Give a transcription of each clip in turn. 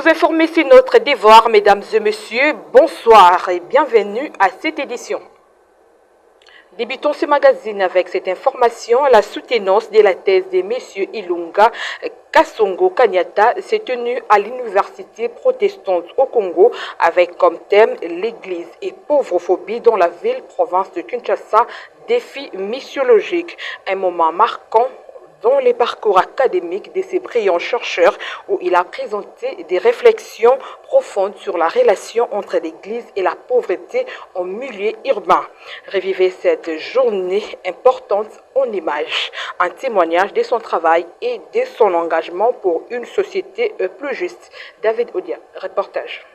Vous informer, c'est notre devoir, mesdames et messieurs. Bonsoir et bienvenue à cette édition. Débutons ce magazine avec cette information. La soutenance de la thèse de M. Ilunga Kasongo Kanyata s'est tenue à l'université protestante au Congo avec comme thème l'église et pauvrophobie dans la ville-province de Kinshasa, défi missiologique. Un moment marquant dans les parcours académiques de ces brillants chercheurs où il a présenté des réflexions profondes sur la relation entre l'Église et la pauvreté en milieu urbain. Revivez cette journée importante en images, un témoignage de son travail et de son engagement pour une société plus juste. David Odia, reportage.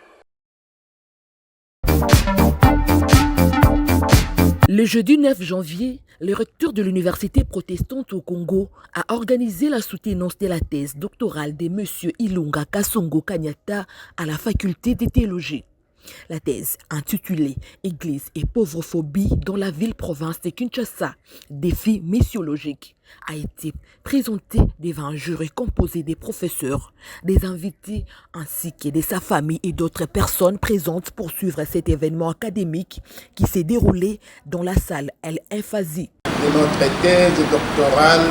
Le jeudi 9 janvier, le recteur de l'université protestante au Congo a organisé la soutenance de la thèse doctorale de M. Ilunga Kasongo Kanyata à la faculté de théologie. La thèse, intitulée « Église et pauvrophobie dans la ville-province de Kinshasa, défi missiologique », a été présentée devant un jury composé des professeurs, des invités ainsi que de sa famille et d'autres personnes présentes pour suivre cet événement académique qui s'est déroulé dans la salle El Infazi. De notre thèse doctorale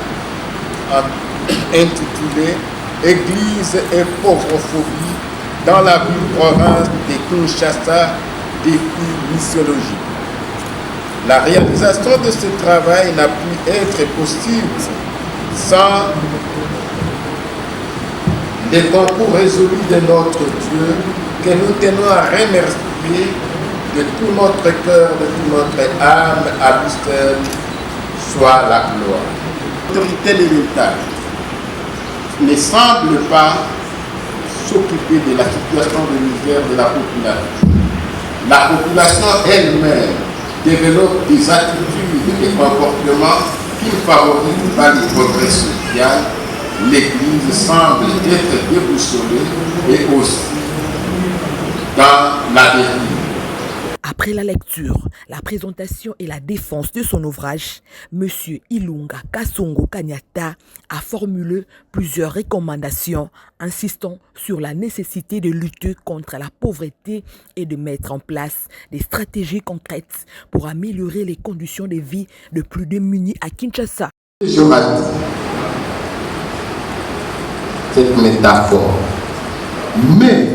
intitulée « Église et pauvrophobie dans la ville-province de Kinshasa, défi missiologique ». La réalisation de ce travail n'a pu être possible sans les concours résolus de notre Dieu que nous tenons à remercier de tout notre cœur, de toute notre âme, à lui seul soit la gloire. L'autorité de l'État ne semble pas s'occuper de la situation de misère de la population. La population elle-même développe des attitudes et des comportements qui ne favorisent pas le progrès social. L'Église semble être déboussolée et aussi dans la dérive. Après la lecture, la présentation et la défense de son ouvrage, M. Ilunga Kasongo Kanyata a formulé plusieurs recommandations insistant sur la nécessité de lutter contre la pauvreté et de mettre en place des stratégies concrètes pour améliorer les conditions de vie de plus démunis à Kinshasa. Je m'adore cette métaphore, mais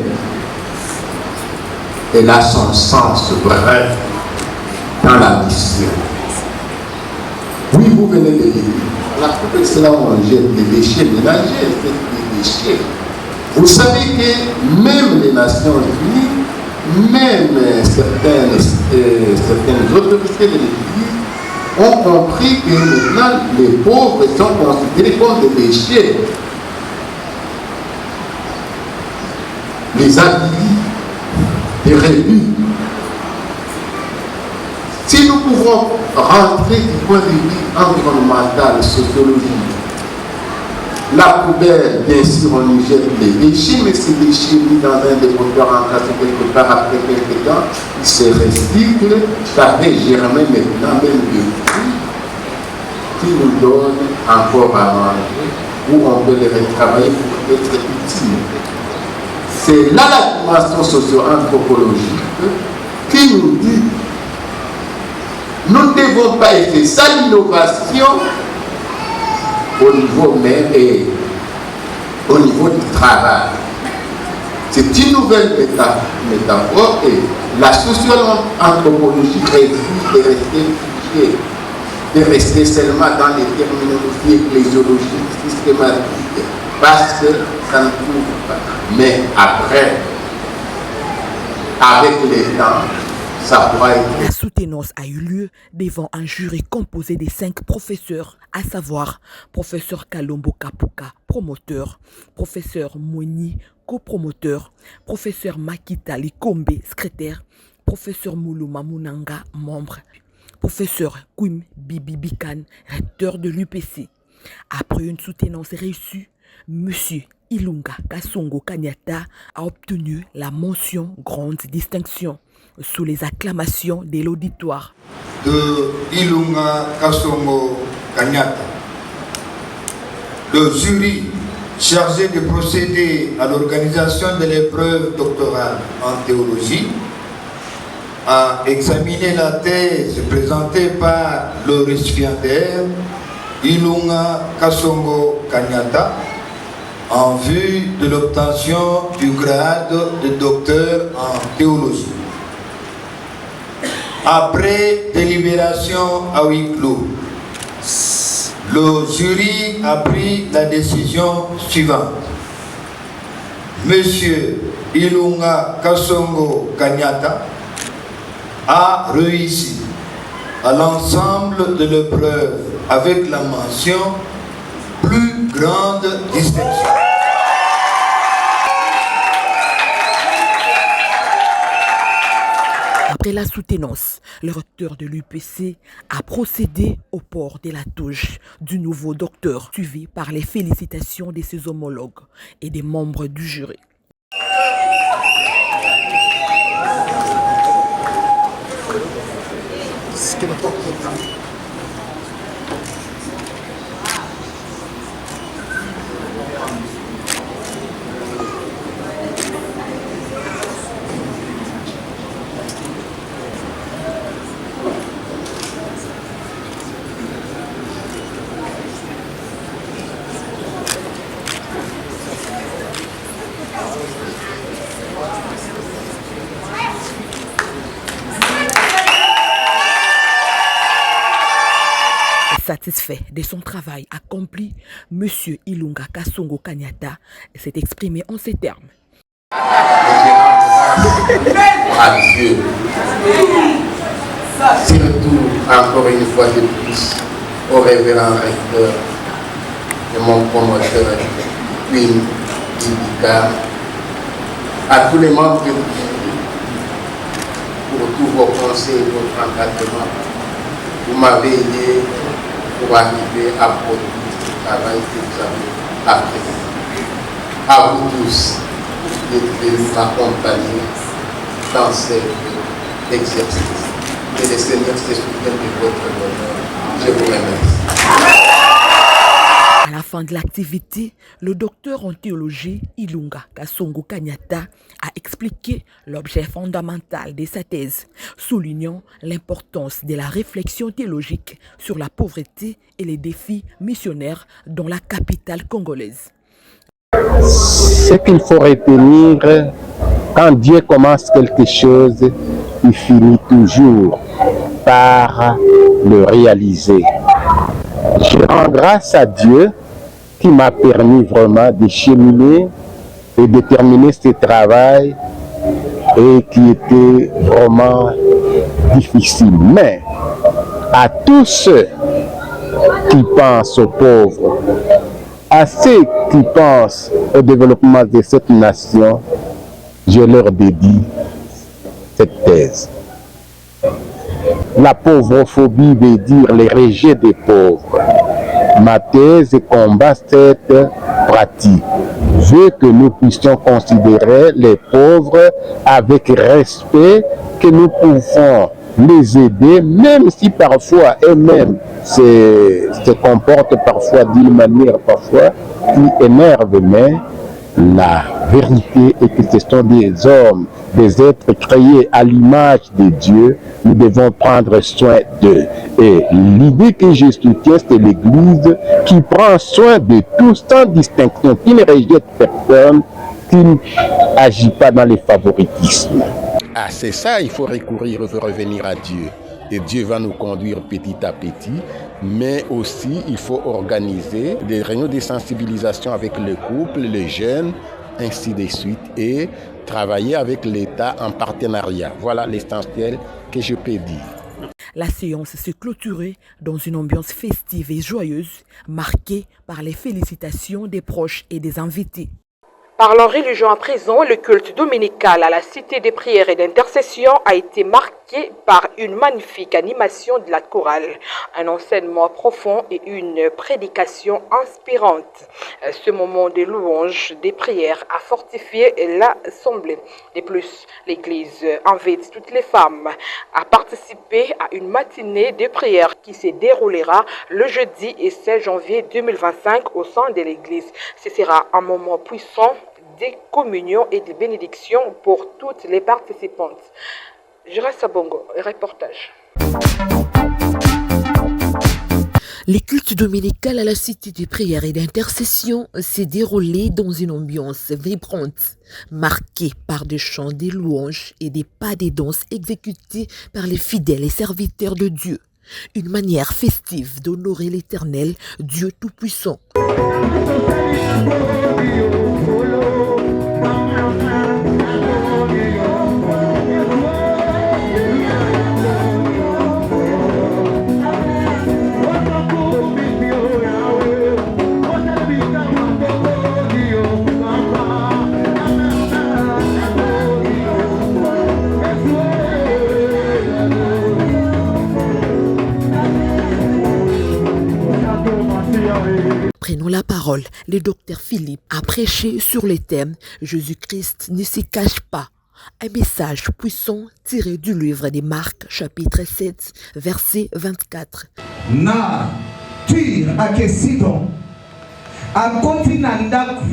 elle a son sens vrai dans la mission. Oui, vous venez de dire, la coupe c'est là où on jette les déchets ménagers, les déchets. Vous savez que même les Nations Unies, même certaines autorités de l'Église ont compris que maintenant les pauvres sont considérés comme des déchets. Les habillés, les réduits. Si nous pouvons rentrer du point de vue environnemental, sociologique, la poubelle, bien sûr, on y jette les déchets, mais ces déchets mis dans un dépotoir encadré quelque part après quelques temps, ils se recyclent, ça fait germer maintenant même des fruits qui nous donnent encore à manger, où on peut les retravailler pour être utiles. C'est là la dimension socio-anthropologique qui nous dit nous ne devons pas être ça l'innovation au niveau même et au niveau du travail. C'est une nouvelle métaphore et la socio-anthropologie refuse de rester figée, de rester seulement dans les terminologies ecclésiologiques systématiques parce que ça ne trouve pas. Mais après, avec les temps, ça pourra être... La soutenance a eu lieu devant un jury composé de 5 professeurs, à savoir professeur Kalombo Kapuka, promoteur, professeur Mouni, copromoteur, professeur Makita Likombe, secrétaire, professeur Moulouma Mounanga, membre, professeur Kwim Bibi Bikan, recteur de l'UPC. Après une soutenance réussie, M. Ilunga Kasongo Kanyata a obtenu la mention grande distinction sous les acclamations de l'auditoire. De Ilunga Kasongo Kanyata, le jury chargé de procéder à l'organisation de l'épreuve doctorale en théologie, a examiné la thèse présentée par le récipiendaire Ilunga Kasongo Kanyata en vue de l'obtention du grade de docteur en théologie. Après délibération à huis clos, le jury a pris la décision suivante. Monsieur Ilunga Kasongo Kanyata a réussi à l'ensemble de l'épreuve avec la mention plus grande distinction. Après la soutenance, le recteur de l'UPC a procédé au port de la touche du nouveau docteur, suivi par les félicitations de ses homologues et des membres du jury. Satisfait de son travail accompli, M. Ilunga Kasongo Kanyata s'est exprimé en ces termes. À Dieu, surtout encore une fois de plus au révérend recteur et mon promoteur, Queen Ibika, à tous les membres du jury pour tous vos conseils et votre encadrement. Vous m'avez aidé pour arriver à produire ce travail que vous avez apprécié. À vous tous d'être venus m'accompagner dans cet exercice. Et le Seigneur se souvient de votre bonheur. Je vous remercie. À la fin de l'activité, le docteur en théologie Ilunga Kasongo Kanyata a expliqué l'objet fondamental de sa thèse, soulignant l'importance de la réflexion théologique sur la pauvreté et les défis missionnaires dans la capitale congolaise. Ce qu'il faut retenir, quand Dieu commence quelque chose, il finit toujours par le réaliser. Je rends grâce à Dieu qui m'a permis vraiment de cheminer et de terminer ce travail et qui était vraiment difficile. Mais à tous ceux qui pensent aux pauvres, à ceux qui pensent au développement de cette nation, je leur dédie cette thèse. La pauvrophobie veut dire le rejet des pauvres. Ma thèse combat cette pratique. Veut que nous puissions considérer les pauvres avec respect, que nous pouvons les aider, même si parfois eux-mêmes se comportent parfois d'une manière parfois qui énerve, mais la vérité est que ce sont des hommes, des êtres créés à l'image de Dieu. Nous devons prendre soin d'eux. Et l'idée que je soutiens, c'est l'Église qui prend soin de tous sans distinction, qui ne rejette personne, qui n'agit pas dans les favoritismes. Ah, c'est ça, il faut recourir, il faut revenir à Dieu. Et Dieu va nous conduire petit à petit, mais aussi il faut organiser des réunions de sensibilisation avec le couple, les jeunes, ainsi de suite, et travailler avec l'État en partenariat. Voilà l'essentiel que je peux dire. La séance s'est clôturée dans une ambiance festive et joyeuse, marquée par les félicitations des proches et des invités. Parlons religion à présent, le culte dominical à la Cité des prières et d'intercession a été marqué par une magnifique animation de la chorale, un enseignement profond et une prédication inspirante. Ce moment de louange, des prières a fortifié l'assemblée. De plus, l'Église invite toutes les femmes à participer à une matinée de prières qui se déroulera le jeudi et 16 janvier 2025 au sein de l'Église. Ce sera un moment puissant de communion et de bénédiction pour toutes les participantes. Jira Sabongo, reportage. Les cultes dominicales à la Cité des prières et d'intercession s'est déroulé dans une ambiance vibrante, marquée par des chants, des louanges et des pas des danses exécutés par les fidèles et serviteurs de Dieu. Une manière festive d'honorer l'Éternel, Dieu Tout-Puissant. Prenons la parole. Le docteur Philippe a prêché sur le thème « Jésus-Christ ne se cache pas ». Un message puissant tiré du livre des Marc, chapitre 7, verset 24. Na tuir akesidon a kontinandaku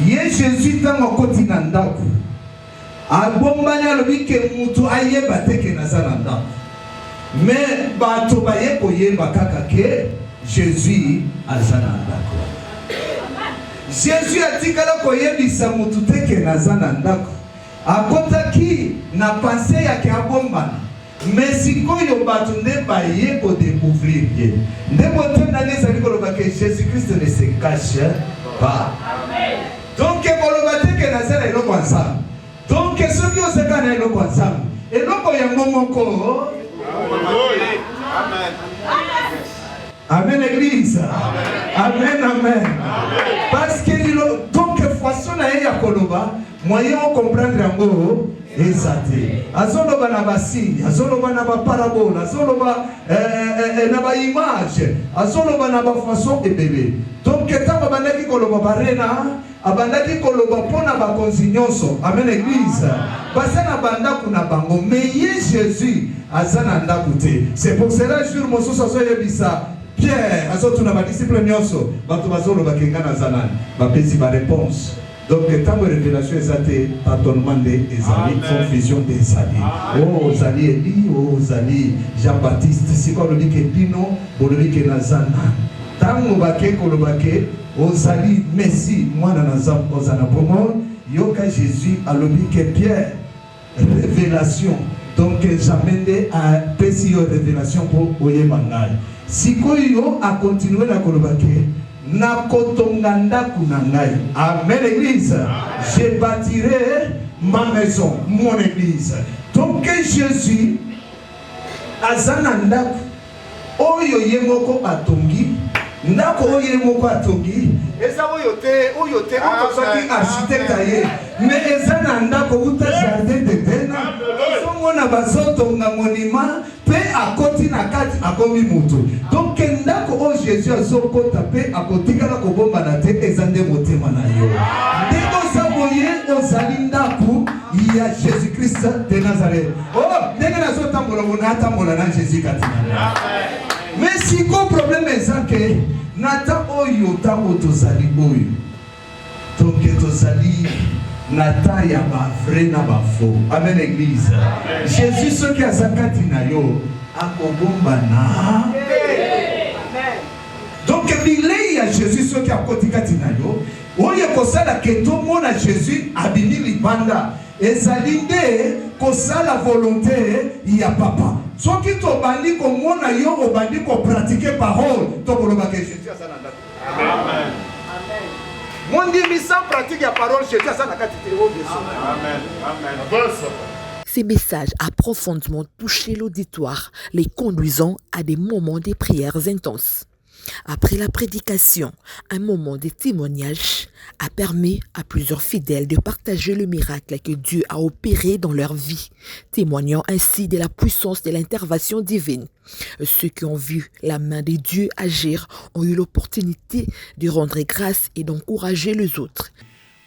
ye Jésus tango kontinandaku a bombanya lobike mutu ayeba teke nazananda mais bato baye koyeba kaka ke Jésus azanandako. Jésus atikala koyebisa mutu teke nazanandako akotaki na pensée yake abombana. Mais si koyo bato nde baye ko découvrir ye nde boto na nezali koloba ke Jésus-Christ ne se cache pas. Donc koloba teke nazala eloko ensemble. Donc soki oseka na eloko ensemble eloko yango moko. Amen. Amen l'église. Amen, amen. Parce que donc façon na ya koloba moyen de comprendre yango ezate. Azoloba na basini, azoloba na ba parabole, azoloba na ba image, azoloba na ba façon ebele. Donc etango bandaki koloba barena, abandaki koloba pona ba konsignonso. Amen l'église. Basa na banda kuna bango mais Jésus azana ndakute. C'est pour cela jour mososo so yebisa Pierre, azotuna ba disciple nyonso, bato bazolo bakenga na zanani, ba pesi ba réponse. Donc le temps de révélation ezate tâtonnement des ezali, confusion des ezali. Oh ezali Eli, oh ezali Jean-Baptiste, si quoi le dit que Dino, bon le dit que nazana. Tango bake kolobake, ozali Messi, moi na nazam ozana pomo, yoka Jésus a lobi que Pierre révélation. Donc j'amène à pesi yo révélation pour oye mangai. Si koyo a continué na kolobake na kotonganda kunangai. Amen l'église. Je bâtirai ma maison, mon église. Donc Jésus azananda oyo yemoko atongi ndako oyo yemoko atongi eza oyo te otozoki architecte aye mais eza na ndako uta jardin de Dena ozomona bazotonga monima pe akoti na kati akomi mutu. Donc ndako oyo Jésus azokota pe akotikala kobombana te eza nde motema na yo ndeko saboye ozali ndako ya Jésus-Christ de Nazareth. Oh ndenge nazotambola mona atambola na Jésus katina. Mais si le problème est que Nata oyo tango tozali oyo donc tozali Nata ya ba vrai na ba faux. Amen l'église. Jésus ce qui a zakati na yo akobomba na. Donc bilei ya Jésus ce qui a kotikati na yo oyo kosala ke to mona Jésus abimi libanda ezali nde kosala volonté ya papa. Soki to bandi ko mona yo obandi ko pratiquer parole to koloba ke Jésus asana ndako. Amen. Amen. Mon Dieu mi sans pratique ya parole Jésus asana katite o Jésus. Amen. Amen. Ces messages a profondément touché l'auditoire, les conduisant à des moments de prières intenses. Après la prédication, un moment de témoignage a permis à plusieurs fidèles de partager le miracle que Dieu a opéré dans leur vie, témoignant ainsi de la puissance de l'intervention divine. Ceux qui ont vu la main de Dieu agir ont eu l'opportunité de rendre grâce et d'encourager les autres.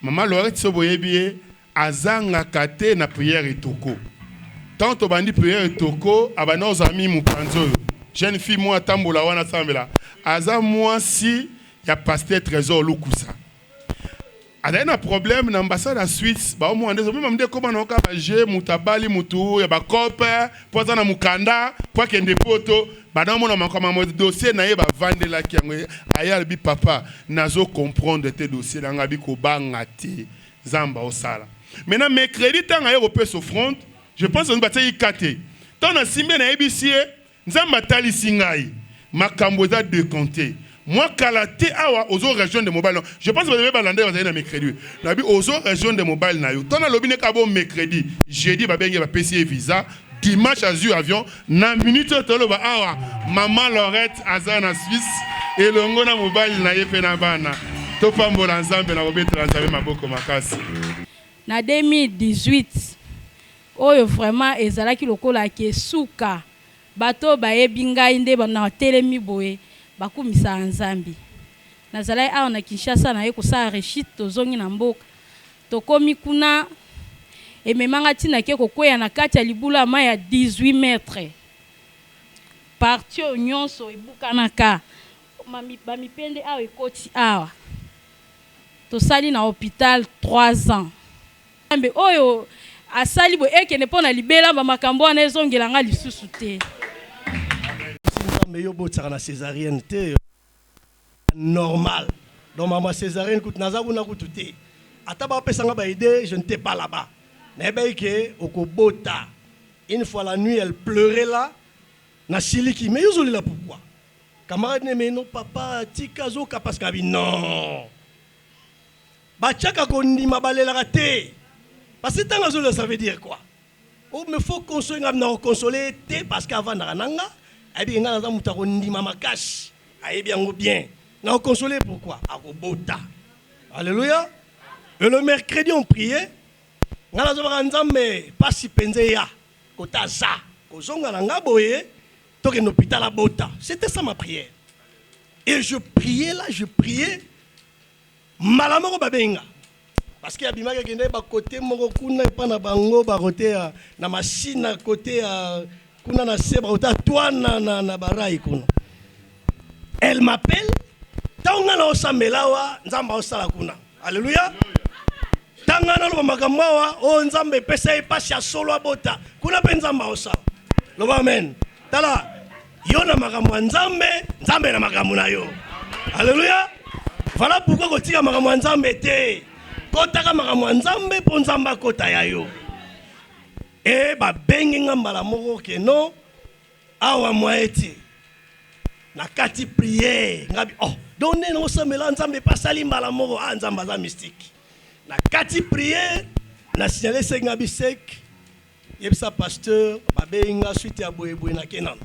Maman Lorette Soboyebie azanga kate na prière etoko. Tant to bandi prière etoko abana aux amis mupanzo. Jeune fille moi tambola wana sambela. Aza moi si ya pasteur trésor lukusa. Ada na problème na ambassade en Suisse ba mo andezo même mde comment na ka baje mutabali mutu ya ba copain poza na mukanda pour kende poto ba na mona makoma mo dossier na ye ba vandela ki yango aya bi papa nazo comprendre tes dossiers na ngabi ko banga te zamba osala. Maintenant mercredi tanga ye repose au front, je pense on batay ikate. Tant na simbe na ebisie nzamba tali singai makambo za de compter. Moi, Kalate, aux autres régions de mobile, je pense que vous avez balandé dans mercredi. Aux autres régions de mobile, tant que l'obine kabo mercredi, jeudi, va PC visa, dimanche, azur avion, na minute, awa, maman Lorette, azan en Suisse, et le ngona mobile, na yepe na bana. Topambo l'ensemble, na robe transave maboko makasi. Na 2018, oyo vraiment, ezalaki lokola ke suka, bato bae binga inde, na telemi boye. Bakumisa Nzambi. Nazalai awa na Kinshasa na ye kosala rechit tozongi na mboka. Tokomi kuna ememanga tina ke kokwea na kati ya libula ma ya 18 mètres. Parti nyonso ebukana ka. Bamipende awa ekoti awa. Tosali na hôpital 3 ans. Nzambe oyo asali bo ekene pona libela ba makambo na ezongela nga lisusu te. Mais yo botsaka na césarienne te normal. Donc maman césarienne coûte nazabu na coûte te. Ata ba pesanga ba idée, je n'étais pas là-bas. Na ba ke okobota. Une fois la nuit elle pleurait là na siliki mais yo zoli là pourquoi? Camarade ne mais non papa tika zoka parce que non. Ba tchaka kondima balela raté. Parce que tant azolo ça veut dire quoi? Oh mais faut consoler na consoler te parce qu'avant na nanga bien na muta ko ndima makashi bien bien na consoler pourquoi akobota. Alléluia. Et le mercredi on priait ngala zo ba nzambe pasi penze ya kotaza kozonga na ngaboye to ke hôpital à bota. C'était ça ma prière. Et je priais là, je priais malamoko babenga parce que abimaka kende ba côté moko kuna pa na bango ba côté na machine à côté kuna na seba ota toi na barai kuna. Elle m'appelle tanga na osambelawa nzamba osala kuna. Alléluia. Tanga na lo makamwa o nzambe pesa e pasi ya solo abota kuna pe nzamba osala. Lo amen. Tala yo na makamwa nzambe nzambe na makamwa na yo. Alléluia. Voilà pourquoi kotika makamwa nzambe te. Kotaka makamwa nzambe po nzamba kota ya yo. Et ba benginga mbala moko ke no awa moeti na kati prière ngabi oh donne no samela nzambe pasali mbala moko nzamba za mystique na kati prière na signaler se ngabi sek yebisa pasteur ba benga suite ya boyeboy na kenan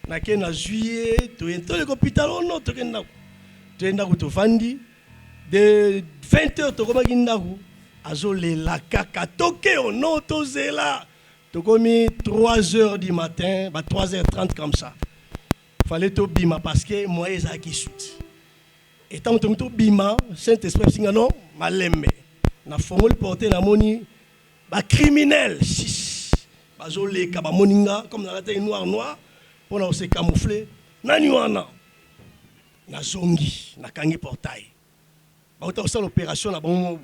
na kena juillet to le hôpital ono to kenda ko to fandi de 20h to koma kindaku azole la kaka toke ono tozela tokomi 3h du matin ba 3h30 comme ça fallait to bima parce que moi eza ki sout et tant to bima Saint-Esprit singa non malembe na fongoli porter na moni ba criminel bazole ka ba moninga comme na la noir pour na se camoufler nani wana na zongi na kangi portail ba ota l'opération na bon.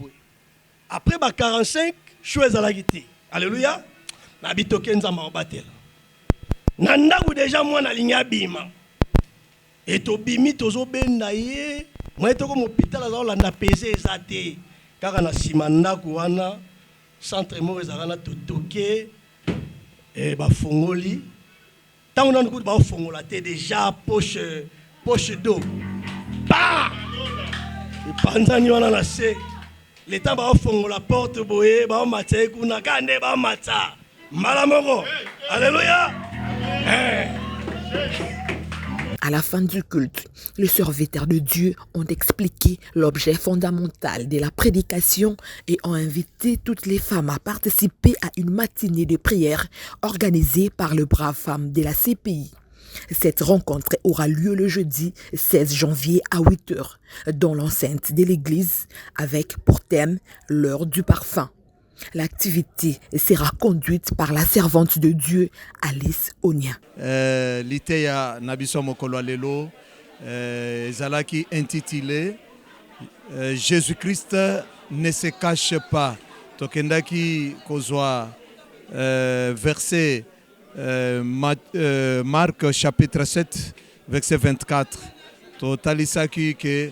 Après 45, chose à la guité. Alléluia. Nabito kenzamba obatela. Nanda ku déjà moi na ligne bima. Et to bimi tozo benda ye, moi to ko hôpital za landa pesé ezate. Kaka na simanda ku wana centre mo ezana to toke et ba fongoli. Tant on a ku ba fongola te déjà poche d'eau. Bah! Et panzani wana na se l'état va ouvrir la porte boye ba matcha kuna kande ba matcha malamoko. Alléluia. À la fin du culte, les serviteurs de Dieu ont expliqué l'objet fondamental de la prédication et ont invité toutes les femmes à participer à une matinée de prière organisée par le brave femme de la CPI. Cette rencontre aura lieu le jeudi 16 janvier à 8h dans l'enceinte de l'église avec pour thème l'heure du parfum. L'activité sera conduite par la servante de Dieu Alice Onia. L'iteya nabiso mokolo lelo zalaki intitulé Jésus-Christ ne se cache pas. Tokendaki kozwa verset Marc chapitre 7 verset 24. Totalisaki que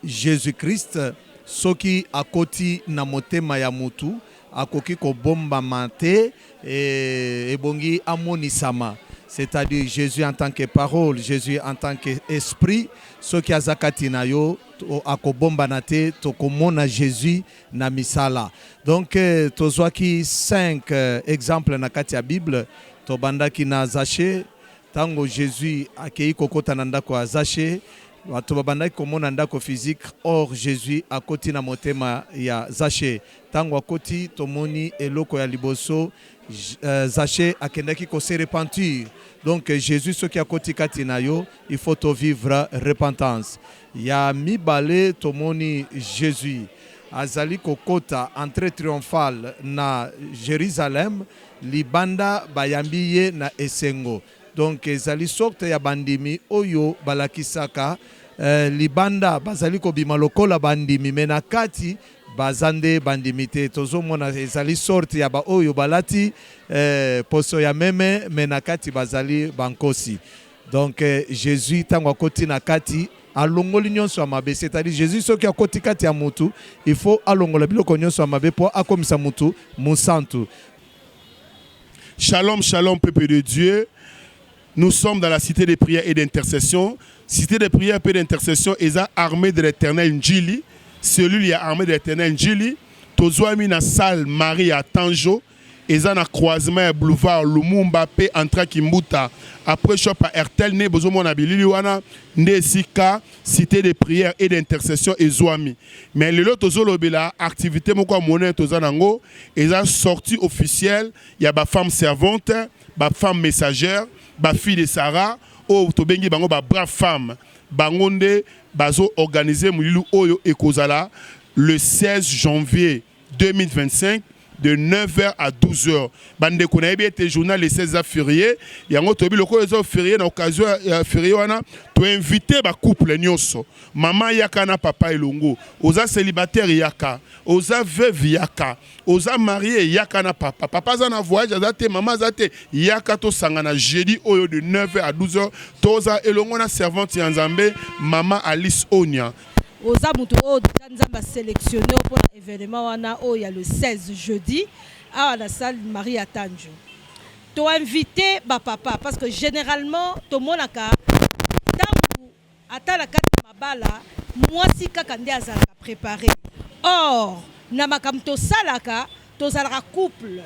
Jésus-Christ soki akoti na motema ya mutu akoki kobomba mate ebongi amonisama, c'est-à-dire Jésus en tant que parole, Jésus en tant qu'esprit, soki azakati na yo akobomba nate tokomona Jésus na misala. Donc tozwaki 5 exemples na kati ya Bible. Tobandaki na Zaché, tango Jésus akei kokota na ndako ya Zaché, bato babandaki komona ndako physique. Or Jésus akoti na motema ya Zaché, tango akoti tomoni eloko ya liboso. Zaché akendaki ko se repentir. Donc Jésus soki akoti kati na yo, il faut to vivre repentance. Ya mibale tomoni Jésus azali kokota entrée triomphale na Jérusalem, libanda bayambiye na esengo. Donc ezali sorte ya bandimi oyo balakisaka libanda bazali kobima lokola bandimi menakati bazande bandimite. Tozomona ezali sorte ya ba oyo balati poso ya meme menakati bazali bankosi. Donc Jésus tango akoti na kati alongoli nyonso ya mabe, c'est-à-dire Jésus soki akoti kati ya mutu, il faut alongola biloko nyonso ya mabe po akomisa mutu musantu. Shalom, shalom, peuple de Dieu. Nous sommes dans la cité de prière et d'intercession. Cité de prière et d'intercession, ils ont armé de l'éternel Njili. Celui qui a armé de l'éternel Njili. Tozouami na salle Marie à Tanjo. Ils ont un croisement boulevard Lumumba P. Entra Kimbuta. Après shop à Ertel, ne besoin mon habilili wana Nesika, cité de prière et d'intercession et Zouami. Mais le lot tozolobela activité moko monnaie tozanango, ils ont sorti officiel. Il y a ba femme servante, ba femme messagère, ba fille de Sarah, o tobengi bango ba brave femme. Bangonde bazo organiser mulilu oyo ekozala le 16 janvier 2025. De 9h à 12h. Bande konayebi était journal le 16 février. Yango tobi loko ezo férié na occasion férié wana to inviter ba couple nyonso. Maman yaka na papa elongo. Oza célibataire yaka, oza veuve yaka, oza marié yaka na papa. Papa za na voyage azate, maman azate yaka to sangana jeudi oyo de 9h à 12h. Toza elongo na servante ya Nzambe maman Alice Onia. Oza mutu o Nzamba sélectionné pour l'événement wana o ya le 16 jeudi à la salle Marie à Tanjo. To invité ba papa parce que généralement to monaka tangu ata la carte mabala mwasi kaka nde azalaka préparé. Or na makamto salaka to zalaka couple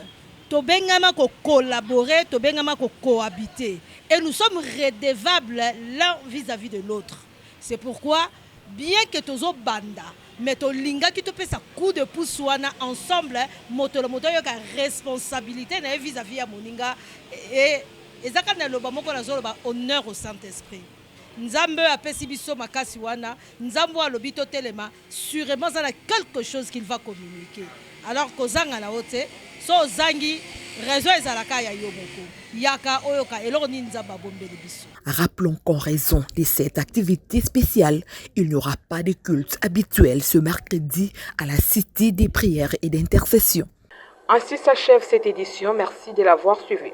to bengama ko collaborer to bengama ko cohabiter et nous sommes redevables l'un vis-à-vis de l'autre. C'est pourquoi bien que tozo banda mais to linga qui te fait sa coup de pouce wana ensemble moto yo ka responsabilité na vis-à-vis ya moninga et ezaka na loba moko na zolo ba honneur au Saint-Esprit. Nzambe apesi biso makasi wana, nzambo alobi to telema, sûrement ça a quelque chose qu'il va communiquer. Alors kozanga na ote so zangi raison ezalaka ya yo moko yaka oyoka eloko ni nzamba bombeli biso. Rappelons qu'en raison de cette activité spéciale, il n'y aura pas de culte habituel ce mercredi à la Cité des prières et d'intercession. Ainsi s'achève cette édition. Merci de l'avoir suivi.